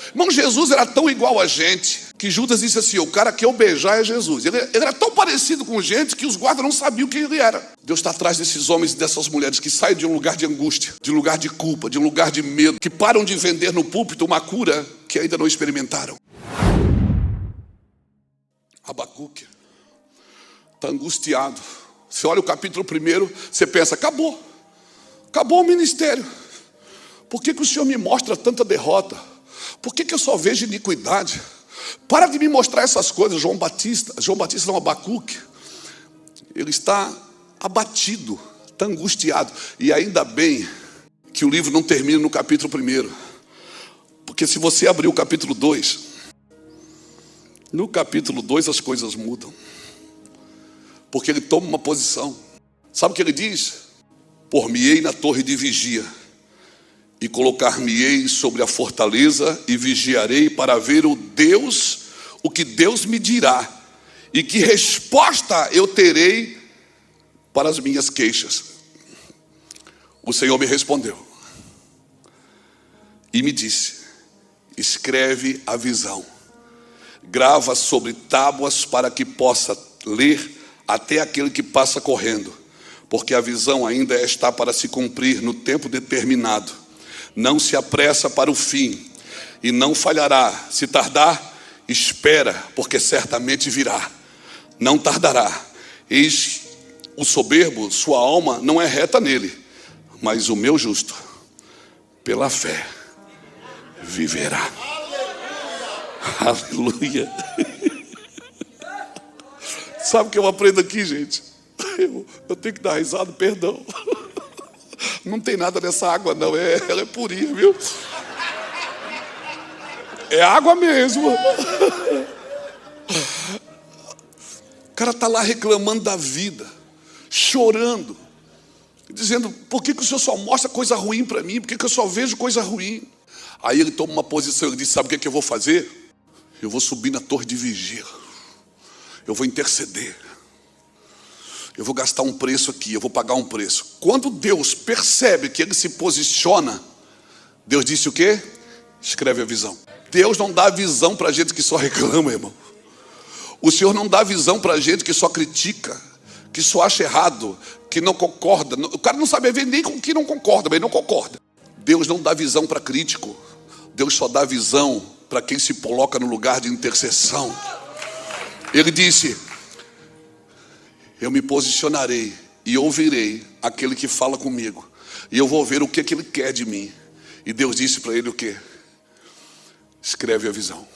Irmão, Jesus era tão igual a gente que Judas disse assim: o cara que eu beijar é Jesus. Ele era tão parecido com gente que os guardas não sabiam quem ele era. Deus está atrás desses homens e dessas mulheres que saem de um lugar de angústia, de um lugar de culpa, de um lugar de medo, que param de vender no púlpito uma cura que ainda não experimentaram. Abacuque está angustiado. Você olha o capítulo 1, você pensa: acabou o ministério. Por que o Senhor me mostra tanta derrota? Por que eu só vejo iniquidade? Para de me mostrar essas coisas. João Batista não, Abacuque, ele está abatido, está angustiado. E ainda bem que o livro não termina no capítulo 1, porque se você abrir o capítulo 2, no capítulo 2 as coisas mudam, porque ele toma uma posição. Sabe o que ele diz? Por-me-ei na torre de vigia, e colocar-me-ei sobre a fortaleza, e vigiarei para ver o que Deus me dirá, e que resposta eu terei para as minhas queixas. O Senhor me respondeu e me disse: escreve a visão, grava sobre tábuas para que possa ler até aquele que passa correndo, porque a visão ainda está para se cumprir no tempo determinado. Não se apressa para o fim, e não falhará. Se tardar, espera, porque certamente virá. Não tardará. Eis o soberbo, sua alma não é reta nele, mas o meu justo, pela fé, viverá. Aleluia. Sabe o que eu aprendo aqui, gente? Eu tenho que dar risada, perdão. Não tem nada nessa água não, ela é purinha, viu? É água mesmo. O cara está lá reclamando da vida, chorando, dizendo: por que o Senhor só mostra coisa ruim para mim? Por que eu só vejo coisa ruim? Aí ele toma uma posição, ele diz: sabe o que eu vou fazer? Eu vou subir na torre de vigia, eu vou interceder, eu vou gastar um preço aqui, eu vou pagar um preço. Quando Deus percebe que ele se posiciona, Deus disse o quê? Escreve a visão. Deus não dá visão para gente que só reclama, irmão. O Senhor não dá visão para gente que só critica, que só acha errado, que não concorda. O cara não sabe ver nem com o que não concorda, mas ele não concorda. Deus não dá visão para crítico. Deus só dá visão para quem se coloca no lugar de intercessão. Ele disse: eu me posicionarei e ouvirei aquele que fala comigo, e eu vou ver o que ele quer de mim. E Deus disse para ele o quê? Escreve a visão,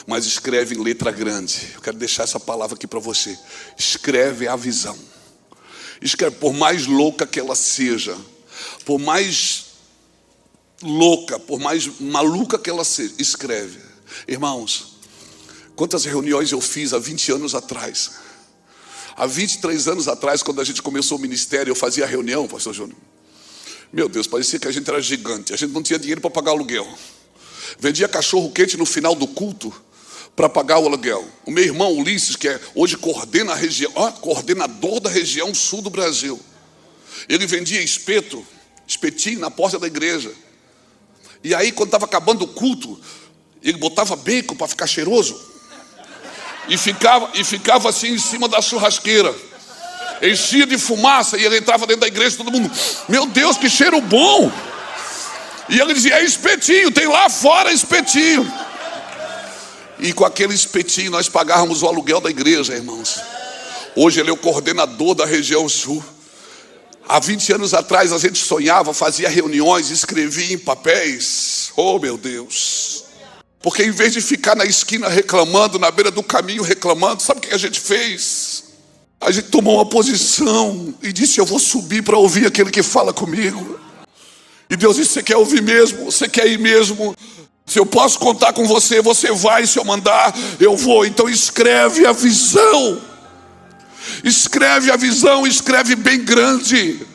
mas escreve em letra grande. Eu quero deixar essa palavra aqui para você. Escreve a visão. Escreve, por mais louca que ela seja, por mais louca, por mais maluca que ela seja, escreve. Irmãos, quantas reuniões eu fiz há 20 anos atrás. Há 23 anos atrás, quando a gente começou o ministério, eu fazia reunião, pastor Júnior. Meu Deus, parecia que a gente era gigante. A gente não tinha dinheiro para pagar aluguel. Vendia cachorro quente no final do culto para pagar o aluguel. O meu irmão Ulisses, que hoje coordena a região, coordenador da região sul do Brasil, ele vendia espetinho na porta da igreja. E aí, quando estava acabando o culto, ele botava bacon para ficar cheiroso. E ficava assim em cima da churrasqueira, enchia de fumaça, e ele entrava dentro da igreja, todo mundo: meu Deus, que cheiro bom! E ele dizia: é espetinho, tem lá fora espetinho. E com aquele espetinho nós pagávamos o aluguel da igreja, irmãos. Hoje ele é o coordenador da região sul. Há 20 anos atrás a gente sonhava, fazia reuniões, escrevia em papéis. Oh, meu Deus! Porque em vez de ficar na esquina reclamando, na beira do caminho reclamando, sabe o que a gente fez? A gente tomou uma posição e disse: eu vou subir para ouvir aquele que fala comigo. E Deus disse: você quer ouvir mesmo? Você quer ir mesmo? Se eu posso contar com você, você vai. Se eu mandar, eu vou. Então escreve a visão. Escreve a visão, escreve bem grande,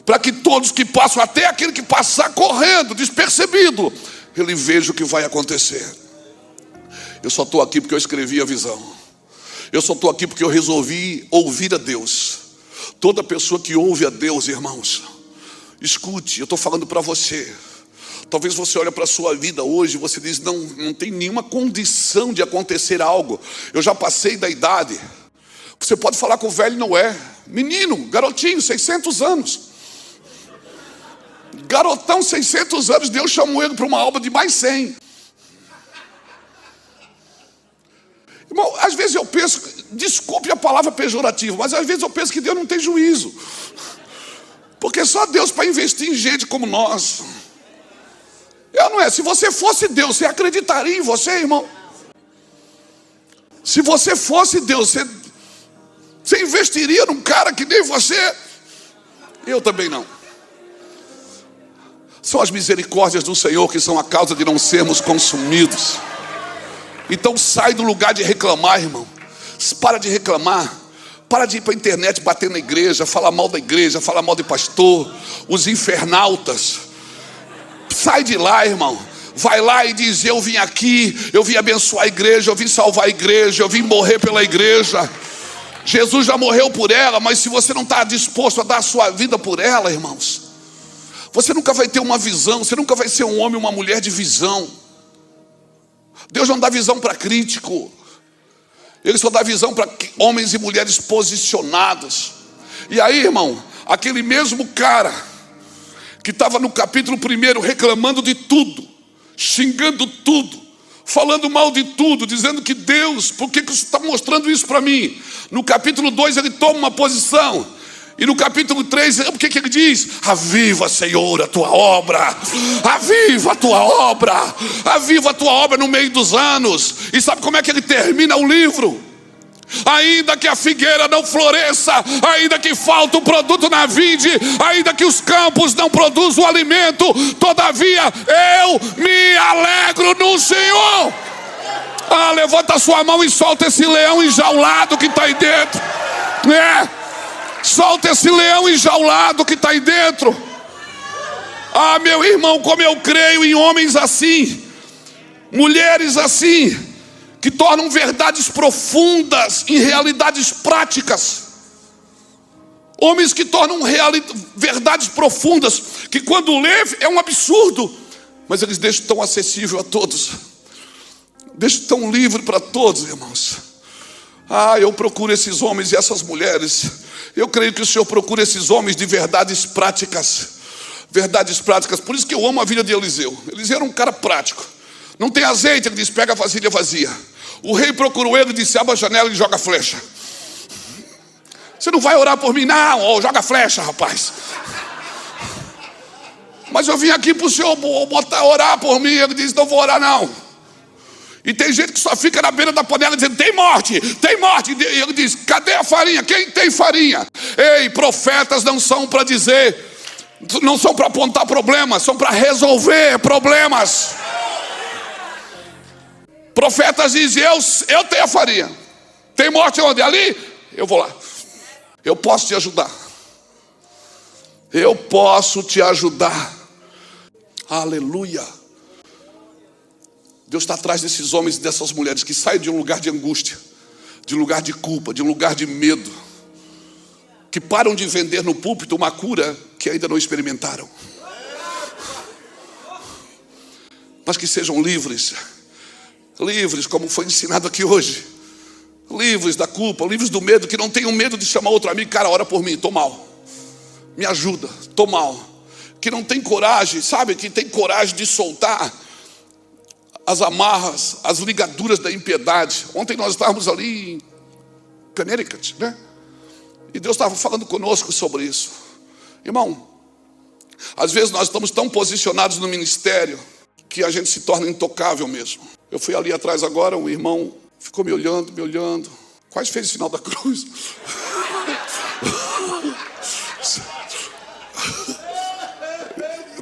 para que todos que passam, até aquele que passar correndo, despercebido, ele veja o que vai acontecer. Eu só estou aqui porque eu escrevi a visão. Eu só estou aqui porque eu resolvi ouvir a Deus. Toda pessoa que ouve a Deus, irmãos, escute, eu estou falando para você. Talvez você olhe para a sua vida hoje e você diz, não tem nenhuma condição de acontecer algo. Eu já passei da idade. Você pode falar com o velho Noé. Menino, garotinho, 600 anos. Garotão, 600 anos, Deus chamou ele para uma obra de mais 100. Irmão, às vezes eu penso, desculpe a palavra pejorativa, mas às vezes eu penso que Deus não tem juízo. Porque só Deus para investir em gente como nós. Não é? Se você fosse Deus, você acreditaria em você, irmão? Se você fosse Deus, você investiria num cara que nem você? Eu também não. São as misericórdias do Senhor que são a causa de não sermos consumidos. Então sai do lugar de reclamar, irmão. Para de reclamar. Para de ir para a internet bater na igreja, falar mal da igreja, falar mal de pastor, os infernautas. Sai de lá, irmão. Vai lá e diz, eu vim aqui, eu vim abençoar a igreja, eu vim salvar a igreja, eu vim morrer pela igreja. Jesus já morreu por ela, mas se você não está disposto a dar a sua vida por ela, irmãos, você nunca vai ter uma visão, você nunca vai ser um homem, uma mulher de visão. Deus não dá visão para crítico. Ele só dá visão para homens e mulheres posicionados. E aí, irmão, aquele mesmo cara que estava no capítulo 1 reclamando de tudo, xingando tudo, falando mal de tudo, dizendo que Deus, por que você está mostrando isso para mim? No capítulo 2 ele toma uma posição. E no capítulo 3, o que ele diz? Aviva, Senhor, a tua obra. Aviva a tua obra. Aviva a tua obra no meio dos anos. E sabe como é que ele termina o livro? Ainda que a figueira não floresça, ainda que falte o produto na vide, ainda que os campos não produzam o alimento, todavia eu me alegro no Senhor. Levanta a sua mão e solta esse leão enjaulado que está aí dentro. Solta esse leão enjaulado que está aí dentro. Meu irmão, como eu creio em homens assim, mulheres assim, que tornam verdades profundas em realidades práticas. Homens que tornam verdades profundas, que quando lê é um absurdo, mas eles deixam tão acessível a todos, deixam tão livre para todos, irmãos. Eu procuro esses homens e essas mulheres. Eu creio que o Senhor procura esses homens de verdades práticas. Verdades práticas. Por isso que eu amo a vida de Eliseu. Eliseu era um cara prático. Não tem azeite, ele diz, pega a vasilha vazia. O rei procurou ele e disse, abre a janela e joga a flecha. Você não vai orar por mim? Não, joga a flecha, rapaz. Mas eu vim aqui para o Senhor orar por mim. Ele disse, não vou orar não. E tem gente que só fica na beira da panela dizendo, tem morte, tem morte. E ele diz, cadê a farinha? Quem tem farinha? Ei, profetas não são para dizer, não são para apontar problemas, são para resolver problemas. Profetas dizem, eu tenho a farinha. Tem morte onde? Ali? Eu vou lá. Eu posso te ajudar. Eu posso te ajudar. Aleluia. Deus está atrás desses homens e dessas mulheres que saem de um lugar de angústia, de um lugar de culpa, de um lugar de medo, que param de vender no púlpito uma cura que ainda não experimentaram, mas que sejam livres, como foi ensinado aqui hoje, livres da culpa, livres do medo, que não tenham medo de chamar outro amigo, cara, ora por mim, estou mal, me ajuda, estou mal, que não tem coragem, sabe, que tem coragem de soltar as amarras, as ligaduras da impiedade. Ontem nós estávamos ali em Connecticut, né? E Deus estava falando conosco sobre isso. Irmão, às vezes nós estamos tão posicionados no ministério que a gente se torna intocável mesmo. Eu fui ali atrás agora, um irmão ficou me olhando, quase fez o sinal da cruz.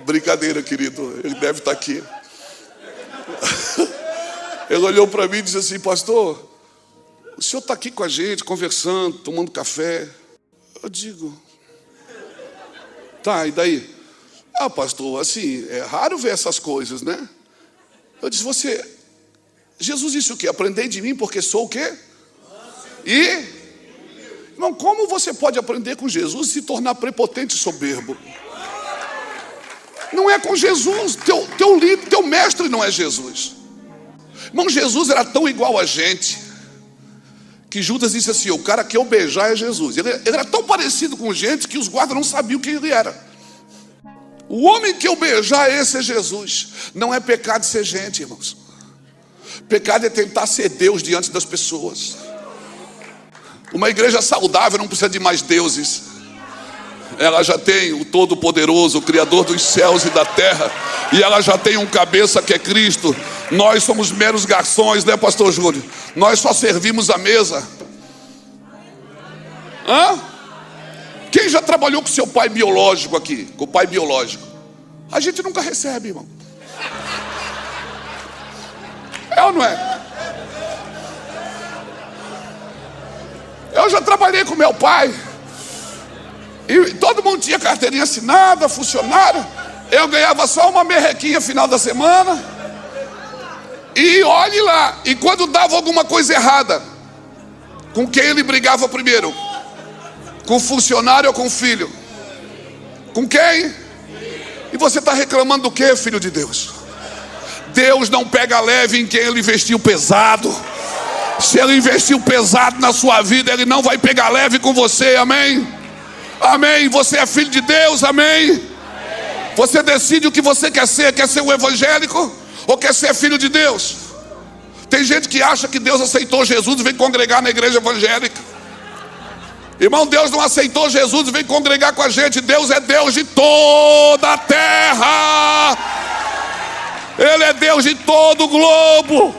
Brincadeira, querido, ele deve estar aqui. Ele olhou para mim e disse assim, pastor, o senhor está aqui com a gente, conversando, tomando café. Eu digo, tá, e daí? Pastor, assim, é raro ver essas coisas, né? Eu disse, Jesus disse o quê? Aprendei de mim porque sou o quê? Irmão, como você pode aprender com Jesus e se tornar prepotente e soberbo? Não é com Jesus. Teu líder, teu mestre não é Jesus. Irmão, Jesus era tão igual a gente que Judas disse assim: o cara que eu beijar é Jesus. Ele era tão parecido com gente que os guardas não sabiam quem ele era. O homem que eu beijar, esse é Jesus. Não é pecado ser gente, irmãos. Pecado é tentar ser Deus diante das pessoas. Uma igreja saudável não precisa de mais deuses. Ela já tem o Todo-Poderoso, o Criador dos céus e da terra. E ela já tem um cabeça que é Cristo. Nós somos meros garçons, né, pastor Júlio? Nós só servimos a mesa. Hã? Quem já trabalhou com seu pai biológico aqui? Com o pai biológico? A gente nunca recebe, irmão. É ou não é? Eu já trabalhei com meu pai. E todo mundo tinha carteirinha assinada, funcionário. Eu ganhava só uma merrequinha final da semana. E olhe lá. E quando dava alguma coisa errada, com quem ele brigava primeiro? Com o funcionário ou com o filho? Com quem? E você está reclamando do quê, filho de Deus? Deus não pega leve em quem ele investiu pesado. Se ele investiu pesado na sua vida, ele não vai pegar leve com você, amém? Amém, você é filho de Deus, amém? Você decide o que você quer ser um evangélico ou quer ser filho de Deus? Tem gente que acha que Deus aceitou Jesus e vem congregar na igreja evangélica. Irmão, Deus não aceitou Jesus e vem congregar com a gente. Deus é Deus de toda a terra. Ele é Deus de todo o globo,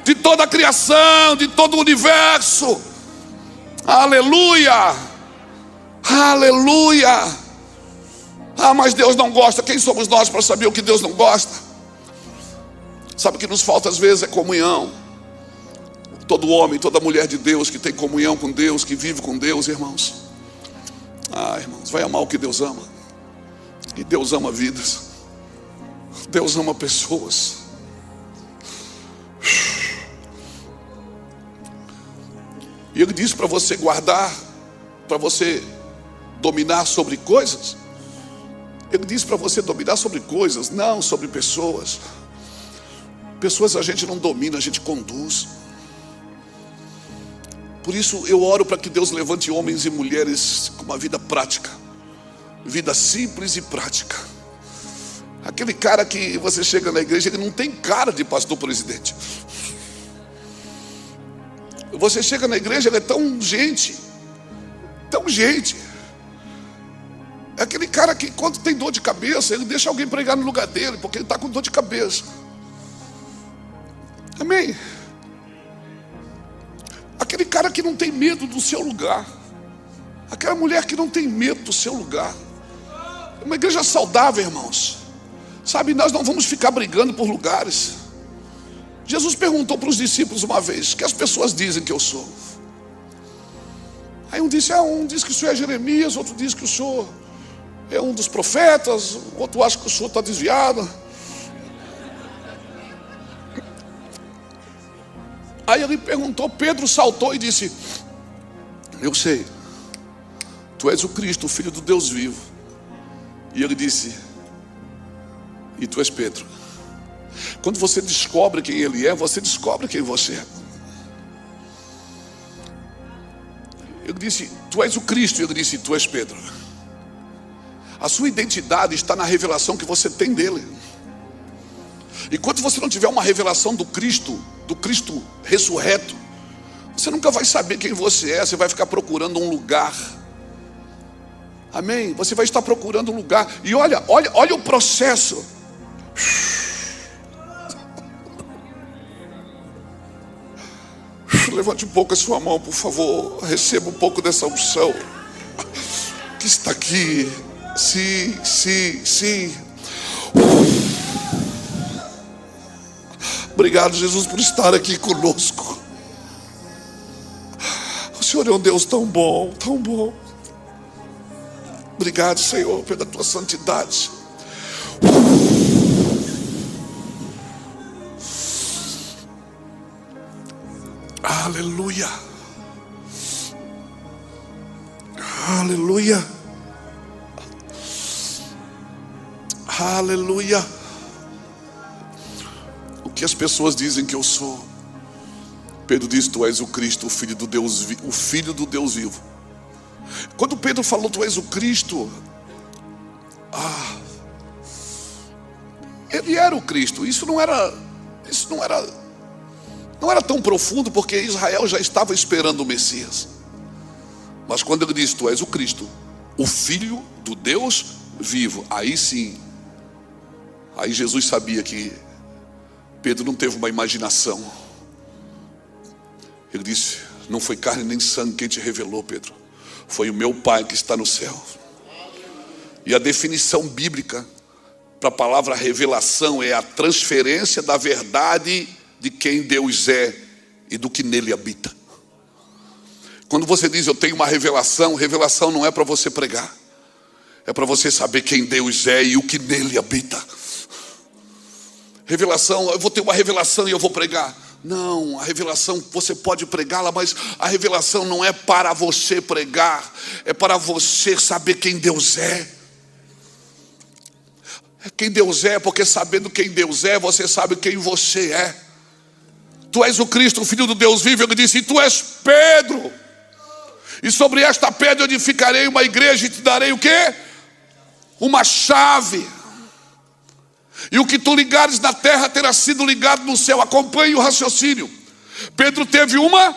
de toda a criação, de todo o universo. Aleluia, aleluia. Ah, mas Deus não gosta. Quem somos nós para saber o que Deus não gosta? Sabe o que nos falta às vezes é comunhão. Todo homem, toda mulher de Deus que tem comunhão com Deus, que vive com Deus, irmãos. Ah, irmãos, vai amar o que Deus ama. E Deus ama vidas. Deus ama pessoas. E Ele diz para você guardar, para você dominar sobre coisas. Ele diz para você dominar sobre coisas, não sobre pessoas. Pessoas a gente não domina, a gente conduz. Por isso eu oro para que Deus levante homens e mulheres com uma vida prática. Vida simples e prática. Aquele cara que você chega na igreja, ele não tem cara de pastor presidente. Você chega na igreja, ele é tão gente. Tão gente. É aquele cara que quando tem dor de cabeça, ele deixa alguém pregar no lugar dele, porque ele está com dor de cabeça. Amém? Aquele cara que não tem medo do seu lugar. Aquela mulher que não tem medo do seu lugar. Uma igreja saudável, irmãos. Sabe, nós não vamos ficar brigando por lugares. Jesus perguntou para os discípulos uma vez: o que as pessoas dizem que eu sou? Aí um diz que o senhor é Jeremias, outro diz que o senhor é um dos profetas, outro acha que o senhor está desviado. Aí ele perguntou, Pedro saltou e disse: eu sei, tu és o Cristo, o Filho do Deus vivo. E ele disse: e tu és Pedro. Quando você descobre quem ele é, você descobre quem você é. Ele disse: tu és o Cristo. E ele disse: tu és Pedro. A sua identidade está na revelação que você tem dele. Enquanto você não tiver uma revelação do Cristo ressurreto, você nunca vai saber quem você é. Você vai ficar procurando um lugar. Amém? Você vai estar procurando um lugar. E olha o processo. Levante um pouco a sua mão, por favor. Receba um pouco dessa unção que está aqui. Sim, sim, sim. Obrigado, Jesus, por estar aqui conosco. O Senhor é um Deus tão bom, tão bom. Obrigado, Senhor, pela tua santidade. Aleluia. Aleluia. Aleluia. O que as pessoas dizem que eu sou? Pedro diz: tu és o Cristo, o Filho do Deus, o Filho do Deus vivo. Quando Pedro falou tu és o Cristo, ele era o Cristo. Isso não era tão profundo, porque Israel já estava esperando o Messias. Mas quando ele diz tu és o Cristo, o Filho do Deus vivo, aí sim, aí Jesus sabia que Pedro não teve uma imaginação. Ele disse: não foi carne nem sangue quem te revelou, Pedro, foi o meu Pai que está no céu. E a definição bíblica para a palavra revelação é a transferência da verdade de quem Deus é e do que nele habita. Quando você diz eu tenho uma revelação, revelação não é para você pregar, é para você saber quem Deus é e o que nele habita. Revelação, eu vou ter uma revelação e eu vou pregar. Não, a revelação você pode pregá-la, mas a revelação não é para você pregar, é para você saber quem Deus é. Quem Deus é, porque sabendo quem Deus é, você sabe quem você é. Tu és o Cristo, o Filho do Deus vivo. Ele disse: e tu és Pedro, e sobre esta pedra eu edificarei uma igreja e te darei o quê? Uma chave. E o que tu ligares na terra terá sido ligado no céu. Acompanhe o raciocínio. Pedro teve uma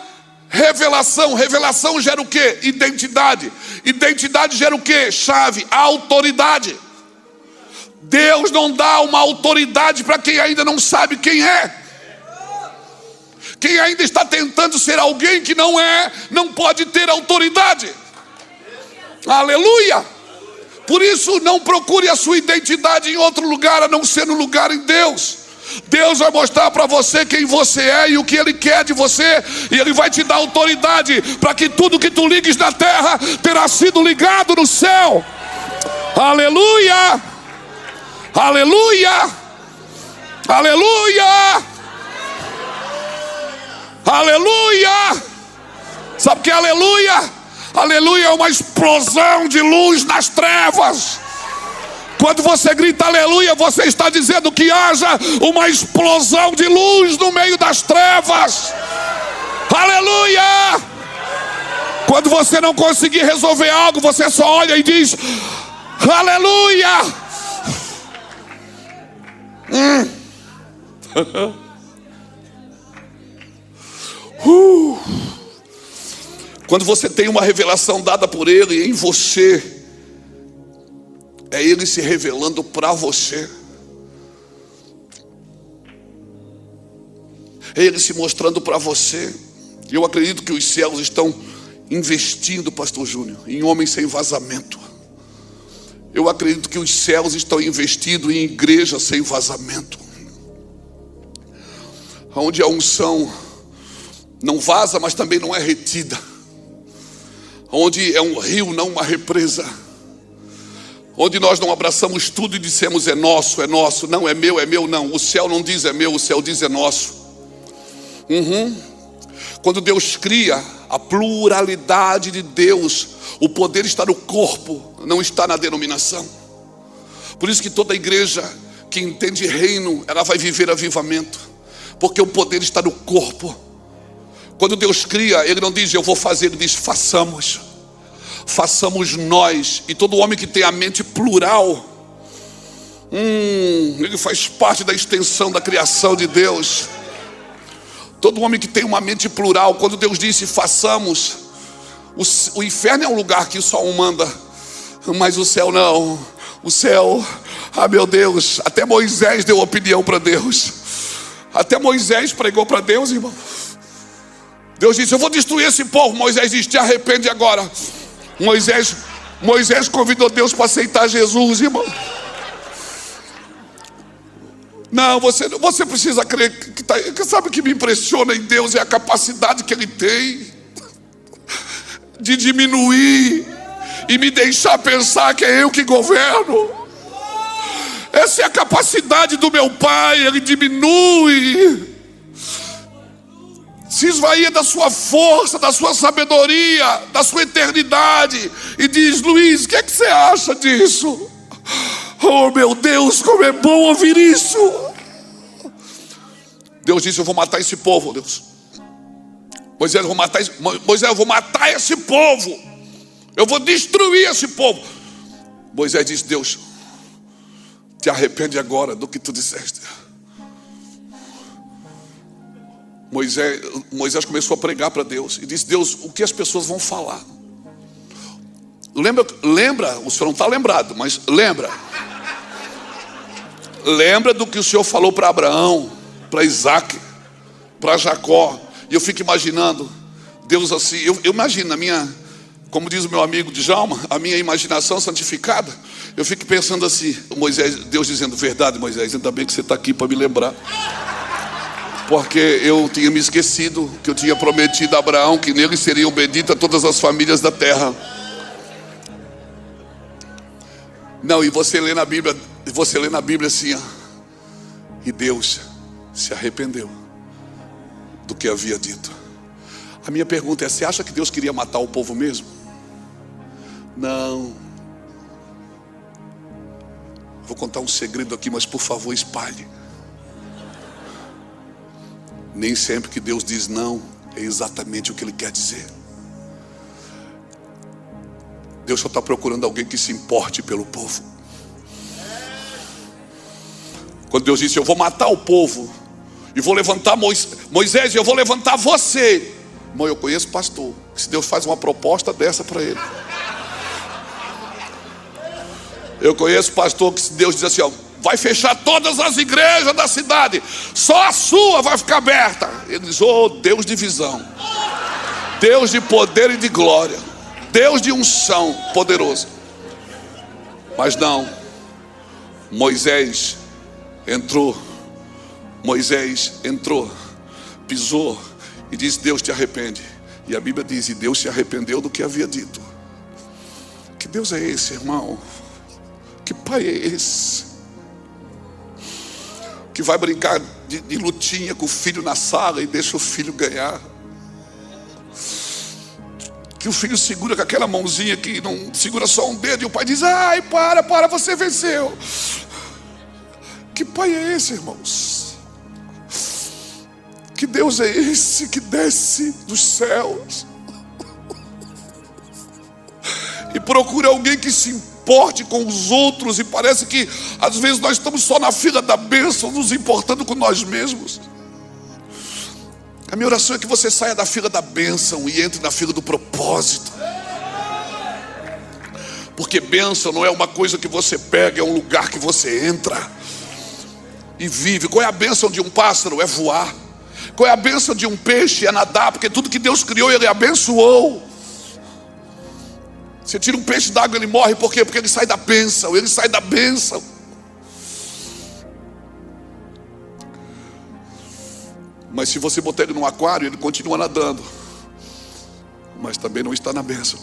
revelação. Revelação gera o quê? Identidade. Identidade gera o quê? Chave, autoridade. Deus não dá uma autoridade para quem ainda não sabe quem é. Quem ainda está tentando ser alguém que não é, não pode ter autoridade. Aleluia. Por isso não procure a sua identidade em outro lugar, a não ser no lugar em Deus. Deus vai mostrar para você quem você é e o que Ele quer de você. E Ele vai te dar autoridade para que tudo que tu ligues na terra terá sido ligado no céu. Aleluia. Aleluia. Aleluia. Aleluia. Sabe o que é aleluia? Aleluia é uma explosão de luz nas trevas. Quando você grita aleluia, você está dizendo que haja uma explosão de luz no meio das trevas. Aleluia. Quando você não conseguir resolver algo, você só olha e diz aleluia. Quando você tem uma revelação dada por Ele em você, é Ele se revelando para você, é Ele se mostrando para você. Eu acredito que os céus estão investindo, pastor Júnior, em homens sem vazamento. Eu acredito que os céus estão investindo em igreja sem vazamento, onde a unção não vaza, mas também não é retida, onde é um rio, não uma represa, onde nós não abraçamos tudo e dissemos é nosso, não é meu, não. O céu não diz é meu, o céu diz é nosso. Quando Deus cria a pluralidade de Deus, o poder está no corpo, não está na denominação. Por isso que toda igreja que entende reino, ela vai viver avivamento, porque o poder está no corpo. Quando Deus cria, Ele não diz eu vou fazer, Ele diz façamos. Façamos nós. E todo homem que tem a mente plural, ele faz parte da extensão da criação de Deus. Todo homem que tem uma mente plural, quando Deus disse façamos, o inferno é um lugar que só um manda, mas o céu não. O céu, meu Deus, até Moisés deu opinião para Deus. Até Moisés pregou para Deus, irmão. Deus disse eu vou destruir esse povo. Moisés disse te arrepende agora. Moisés convidou Deus para aceitar Jesus, irmão. Não, você precisa crer que sabe o que me impressiona em Deus é a capacidade que Ele tem de diminuir e me deixar pensar que é eu que governo. Essa é a capacidade do meu Pai. Ele diminui, se esvaía da sua força, da sua sabedoria, da sua eternidade, e diz: Luiz, o que é que você acha disso? Oh meu Deus, como é bom ouvir isso. Deus disse: eu vou matar esse povo, Deus. Moisés, eu vou matar esse povo. Eu vou destruir esse povo. Moisés disse: Deus, te arrepende agora do que tu disseste. Moisés começou a pregar para Deus e disse: Deus, o que as pessoas vão falar? Lembra, o senhor não está lembrado, mas lembra do que o senhor falou para Abraão, para Isaac, para Jacó. E eu fico imaginando Deus assim, eu imagino como diz o meu amigo Djalma, a minha imaginação santificada. Eu fico pensando assim, Deus dizendo: verdade, Moisés, ainda bem que você está aqui para me lembrar, porque eu tinha me esquecido que eu tinha prometido a Abraão que nele seriam benditas todas as famílias da terra. Não, e você lê na Bíblia assim, ó, e Deus se arrependeu do que havia dito. A minha pergunta é: você acha que Deus queria matar o povo mesmo? Não. Vou contar um segredo aqui, mas por favor espalhe. Nem sempre que Deus diz não é exatamente o que Ele quer dizer. Deus só está procurando alguém que se importe pelo povo. Quando Deus disse: eu vou matar o povo e vou levantar Moisés, eu vou levantar você. Irmão, eu conheço pastor que, se Deus faz uma proposta dessa para ele, eu conheço pastor que, se Deus diz assim, ó, vai fechar todas as igrejas da cidade, só a sua vai ficar aberta, ele diz: oh, Deus de visão, Deus de poder e de glória, Deus de unção poderoso. Mas não, Moisés entrou, pisou e disse: Deus, te arrepende. E a Bíblia diz: e Deus se arrependeu do que havia dito. Que Deus é esse, irmão? Que pai é esse? Que vai brincar de lutinha com o filho na sala e deixa o filho ganhar. Que o filho segura com aquela mãozinha que não segura só um dedo, e o pai diz: ai, para, você venceu. Que pai é esse, irmãos? Que Deus é esse que desce dos céus e procura alguém que se importe com os outros? E parece que às vezes nós estamos só na fila da bênção, nos importando com nós mesmos. A minha oração é que você saia da fila da bênção e entre na fila do propósito. Porque bênção não é uma coisa que você pega, é um lugar que você entra e vive. Qual é a bênção de um pássaro? É voar. Qual é a bênção de um peixe? É nadar, porque tudo que Deus criou, Ele abençoou. Você tira um peixe d'água, ele morre, por quê? Porque ele sai da bênção, Mas se você botar ele num aquário, ele continua nadando, mas também não está na bênção.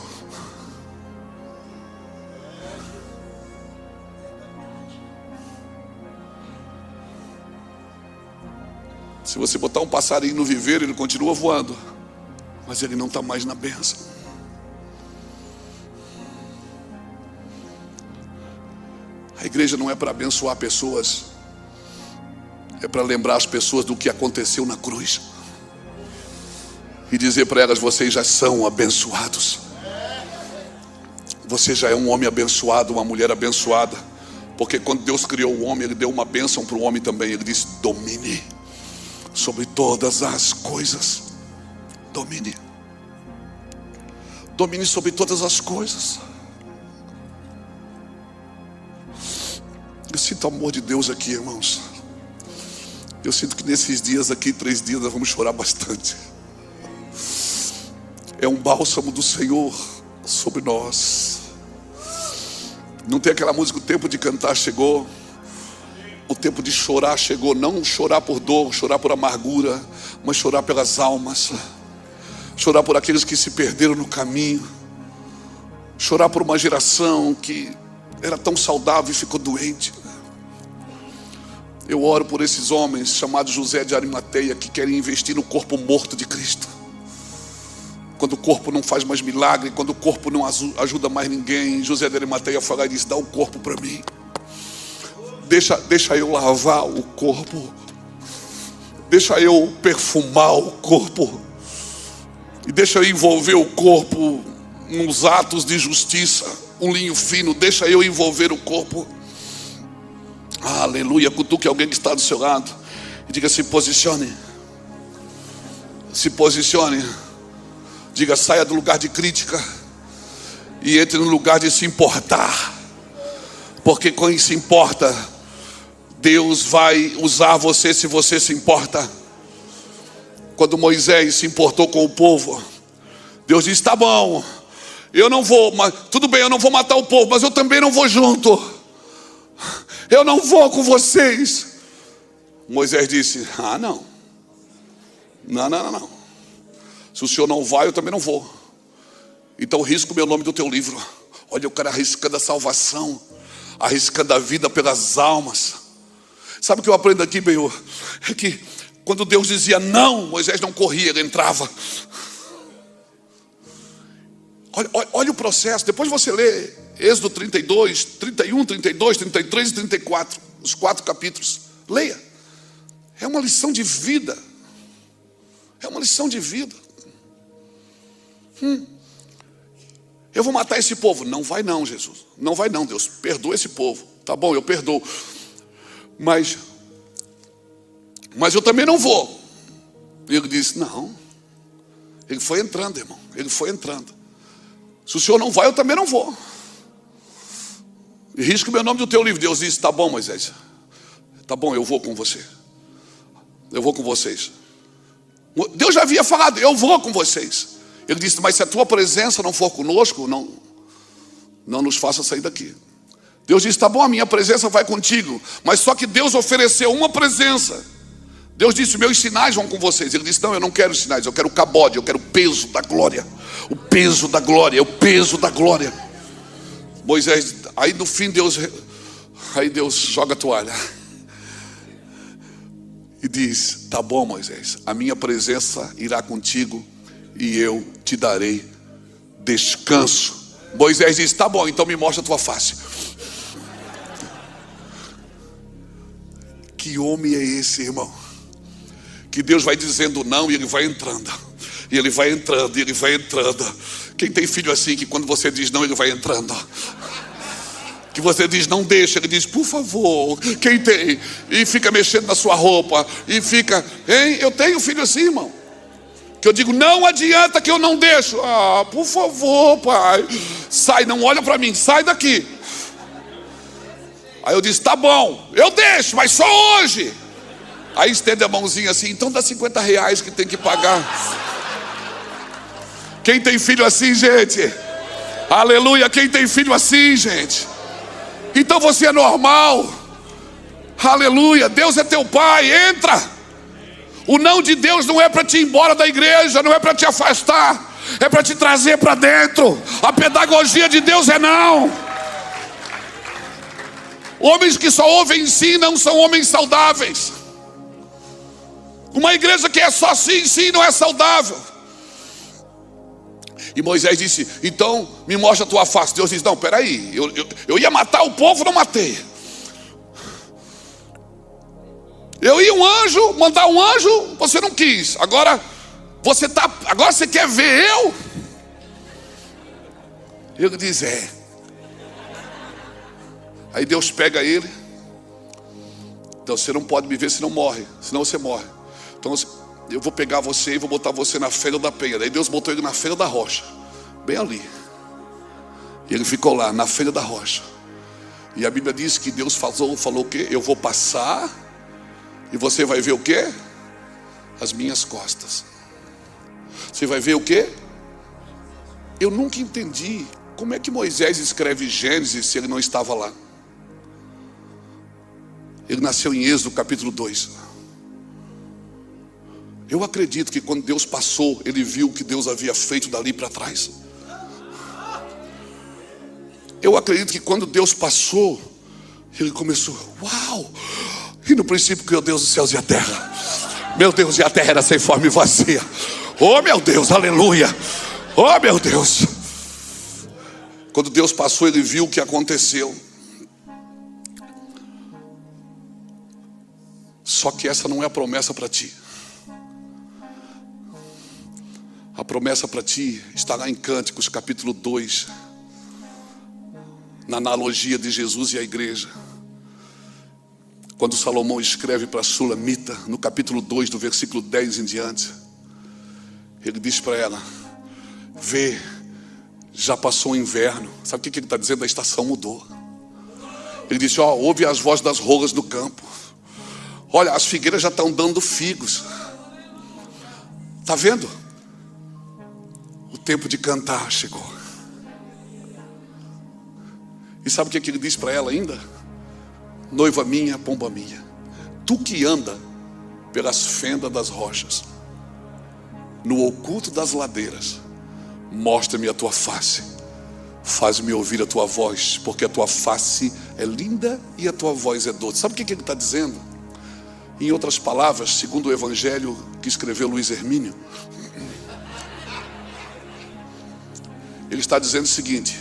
Se você botar um passarinho no viveiro, ele continua voando, mas ele não está mais na bênção. A igreja não é para abençoar pessoas, é para lembrar as pessoas do que aconteceu na cruz e dizer para elas: vocês já são abençoados. Você já é um homem abençoado, uma mulher abençoada. Porque quando Deus criou o homem, Ele deu uma bênção para o homem também. Ele disse: domine sobre todas as coisas. Domine sobre todas as coisas. Eu sinto o amor de Deus aqui, irmãos. Eu sinto que nesses dias aqui, 3 dias, nós vamos chorar bastante. É um bálsamo do Senhor sobre nós. Não tem aquela música: o tempo de cantar chegou. O tempo de chorar chegou. Não chorar por dor, chorar por amargura, mas chorar pelas almas. Chorar por aqueles que se perderam no caminho. Chorar por uma geração que era tão saudável e ficou doente. Eu oro por esses homens chamados José de Arimateia, que querem investir no corpo morto de Cristo. Quando o corpo não faz mais milagre, quando o corpo não ajuda mais ninguém, José de Arimateia foi lá e disse: dá o corpo para mim. Deixa eu lavar o corpo. Deixa eu perfumar o corpo. E deixa eu envolver o corpo nos atos de justiça. Um linho fino. Deixa eu envolver o corpo. Aleluia. Cutuque alguém que está do seu lado e diga: se posicione. Se posicione. Diga: saia do lugar de crítica e entre no lugar de se importar. Porque quem se importa, Deus vai usar você se você se importa. Quando Moisés se importou com o povo, Deus disse: tá bom, eu não vou, mas tudo bem, eu não vou matar o povo, mas eu também não vou junto. Eu não vou com vocês. Moisés disse: ah, não. Não. Se o senhor não vai, eu também não vou. Então risco o meu nome do teu livro. Olha o cara arriscando a salvação, arriscando a vida pelas almas. Sabe o que eu aprendo aqui, Benhor? É que quando Deus dizia não, Moisés não corria, ele entrava. Olha o processo. Depois você lê Êxodo 32, 31, 32, 33 e 34. Os 4 capítulos. Leia. É uma lição de vida. É uma lição de vida. Eu vou matar esse povo. Não vai não, Jesus. Não vai não, Deus. Perdoa esse povo. Tá bom, eu perdoo. Mas eu também não vou. E ele disse: não. Ele foi entrando, irmão. Ele foi entrando. Se o senhor não vai, eu também não vou. E risca o meu nome do teu livro. Deus disse: tá bom, Moisés. Tá bom, eu vou com você. Eu vou com vocês. Deus já havia falado: eu vou com vocês. Ele disse: mas se a tua presença não for conosco, não nos faça sair daqui. Deus disse: tá bom, a minha presença vai contigo. Mas só que Deus ofereceu uma presença. Deus disse: meus sinais vão com vocês. Ele disse: não, eu não quero sinais, eu quero o cabode, eu quero o peso da glória. O peso da glória, o peso da glória. Moisés, aí no fim Deus joga a toalha e diz: tá bom, Moisés, a minha presença irá contigo e eu te darei descanso. Moisés diz: tá bom, então me mostra a tua face. Que homem é esse, irmão? Que Deus vai dizendo não e ele vai entrando. E ele vai entrando, e ele vai entrando. Quem tem filho assim, que quando você diz não, ele vai entrando. Que você diz não deixa, ele diz por favor. Quem tem? E fica mexendo na sua roupa. E fica, hein? Eu tenho filho assim, irmão. Que eu digo: não adianta, que eu não deixo. Ah, por favor, pai. Sai, não olha para mim, sai daqui. Aí eu disse: tá bom, eu deixo, mas só hoje. Aí estende a mãozinha assim: então dá R$50 que tem que pagar. Quem tem filho assim, gente? Aleluia, quem tem filho assim, gente? Então você é normal. Aleluia, Deus é teu pai, entra. O não de Deus não é para te ir embora da igreja, não é para te afastar, é para te trazer para dentro. A pedagogia de Deus é não. Homens que só ouvem sim não são homens saudáveis. Uma igreja que é só sim, sim, não é saudável. E Moisés disse: então me mostra a tua face. Deus disse: não, peraí, eu ia matar o povo, não matei. Eu ia mandar um anjo, você não quis. Agora você quer ver eu? Ele diz: é. Aí Deus pega ele. Então você não pode me ver se não morre, senão você morre. Então eu vou pegar você e vou botar você na feira da penha. Daí Deus botou ele na feira da rocha, bem ali. E ele ficou lá na feira da rocha. E a Bíblia diz que Deus falou o quê? Eu vou passar e você vai ver o quê? As minhas costas. Você vai ver o quê? Eu nunca entendi como é que Moisés escreve Gênesis se ele não estava lá. Ele nasceu em Êxodo capítulo 2. Eu acredito que quando Deus passou, ele viu o que Deus havia feito dali para trás. Eu acredito que quando Deus passou, ele começou: uau! E no princípio criou Deus os céus e a terra. Meu Deus, e a terra era sem forma e vazia. Oh meu Deus, aleluia. Oh meu Deus. Quando Deus passou, ele viu o que aconteceu. Só que essa não é a promessa para ti. A promessa para ti está lá em Cânticos, capítulo 2, na analogia de Jesus e a igreja. Quando Salomão escreve para a Sulamita, no capítulo 2, do versículo 10 em diante, ele diz para ela: vê, já passou o inverno. Sabe o que ele está dizendo? A estação mudou. Ele disse: ó, ouve as vozes das rolas do campo. Olha, as figueiras já estão dando figos. Está vendo? O tempo de cantar chegou. E sabe o que ele diz para ela ainda? Noiva minha, pomba minha, tu que anda pelas fendas das rochas, no oculto das ladeiras, mostra-me a tua face, faz-me ouvir a tua voz, porque a tua face é linda e a tua voz é doce. Sabe o que ele está dizendo? Em outras palavras, segundo o evangelho que escreveu Luiz Hermínio, ele está dizendo o seguinte: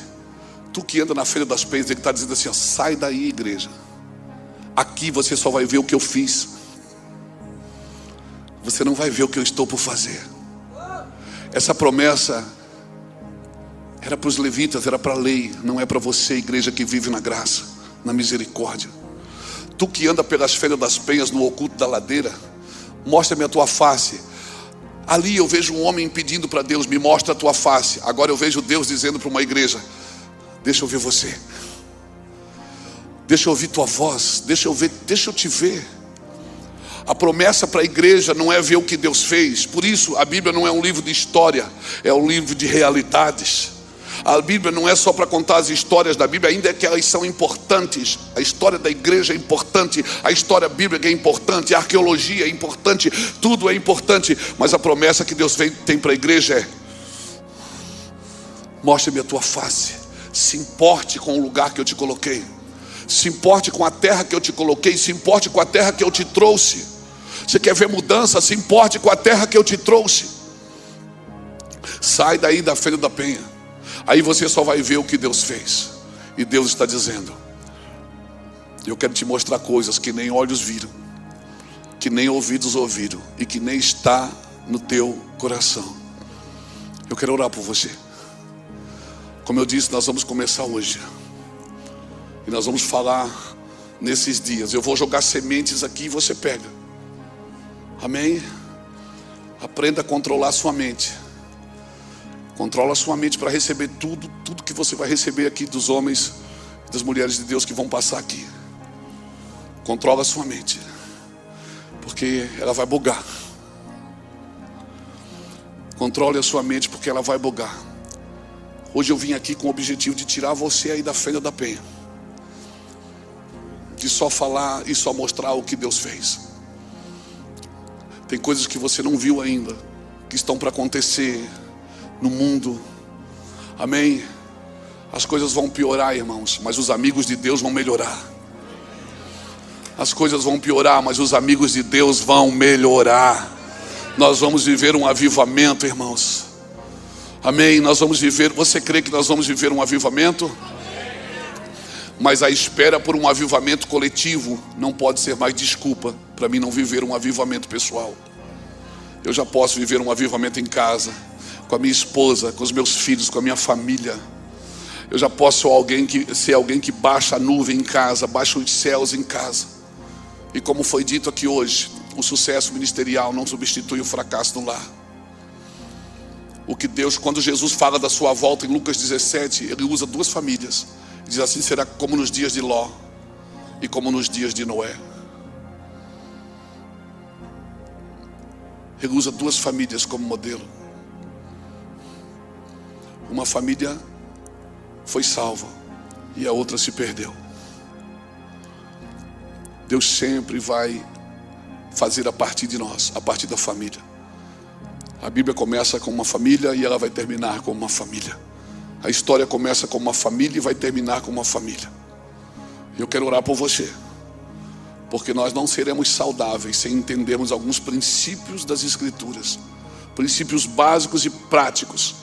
tu que anda na feira das penhas, ele está dizendo assim, ó, sai daí, igreja. Aqui você só vai ver o que eu fiz. Você não vai ver o que eu estou por fazer. Essa promessa era para os levitas, era para a lei. Não é para você, igreja que vive na graça, na misericórdia. Tu que anda pelas feiras das penhas, no oculto da ladeira, mostra-me a tua face. Ali eu vejo um homem pedindo para Deus: me mostra a tua face. Agora eu vejo Deus dizendo para uma igreja: deixa eu ver você. Deixa eu ouvir tua voz, deixa eu te ver. A promessa para a igreja não é ver o que Deus fez. Por isso a Bíblia não é um livro de história, é um livro de realidades. A Bíblia não é só para contar as histórias da Bíblia, ainda que elas são importantes. A história da igreja é importante, a história bíblica é importante, a arqueologia é importante, tudo é importante. Mas a promessa que Deus tem para a igreja é: mostre-me a tua face. Se importe com o lugar que eu te coloquei. Se importe com a terra que eu te coloquei. Se importe com a terra que eu te trouxe. Você quer ver mudança? Se importe com a terra que eu te trouxe. Sai daí da feira da penha. Aí você só vai ver o que Deus fez. E Deus está dizendo: eu quero te mostrar coisas que nem olhos viram, que nem ouvidos ouviram, e que nem está no teu coração. Eu quero orar por você. Como eu disse, nós vamos começar hoje. E nós vamos falar nesses dias. Eu vou jogar sementes aqui e você pega. Amém? Aprenda a controlar a sua mente. Controla a sua mente para receber tudo que você vai receber aqui dos homens e das mulheres de Deus que vão passar aqui. Controla a sua mente, porque ela vai bugar. Controle a sua mente, porque ela vai bugar. Hoje eu vim aqui com o objetivo de tirar você aí da fenda da penha, de só falar e só mostrar o que Deus fez. Tem coisas que você não viu ainda, que estão para acontecer no mundo. Amém? As coisas vão piorar, irmãos, mas os amigos de Deus vão melhorar. As coisas vão piorar, mas os amigos de Deus vão melhorar. Nós vamos viver um avivamento, irmãos. Amém? Nós vamos viver. Você crê que nós vamos viver um avivamento? Mas a espera por um avivamento coletivo não pode ser mais desculpa para mim não viver um avivamento pessoal. Eu já posso viver um avivamento em casa, com a minha esposa, com os meus filhos, com a minha família. Eu já posso ser alguém que baixa a nuvem em casa, baixa os céus em casa. E como foi dito aqui hoje, o sucesso ministerial não substitui o fracasso no lar. O que Deus, quando Jesus fala da sua volta em Lucas 17, ele usa duas famílias. Diz assim: será como nos dias de Ló e como nos dias de Noé. Ele usa duas famílias como modelo. Uma família foi salva e a outra se perdeu. Deus sempre vai fazer a partir de nós, a partir da família. A Bíblia começa com uma família e ela vai terminar com uma família. A história começa com uma família e vai terminar com uma família. Eu quero orar por você, porque nós não seremos saudáveis sem entendermos alguns princípios das Escrituras, princípios básicos e práticos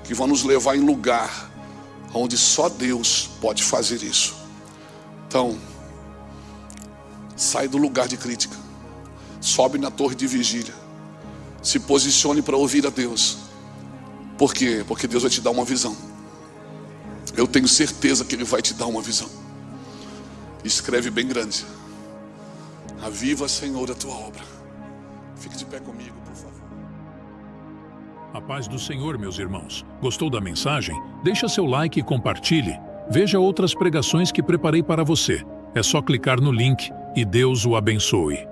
que vão nos levar em lugar onde só Deus pode fazer isso. Então, sai do lugar de crítica, sobe na torre de vigília. Se posicione para ouvir a Deus. Por quê? Porque Deus vai te dar uma visão. Eu tenho certeza que Ele vai te dar uma visão. Escreve bem grande: aviva, Senhor, a tua obra. Fique de pé comigo, por favor. A paz do Senhor, meus irmãos. Gostou da mensagem? Deixa seu like e compartilhe. Veja outras pregações que preparei para você. É só clicar no link e Deus o abençoe.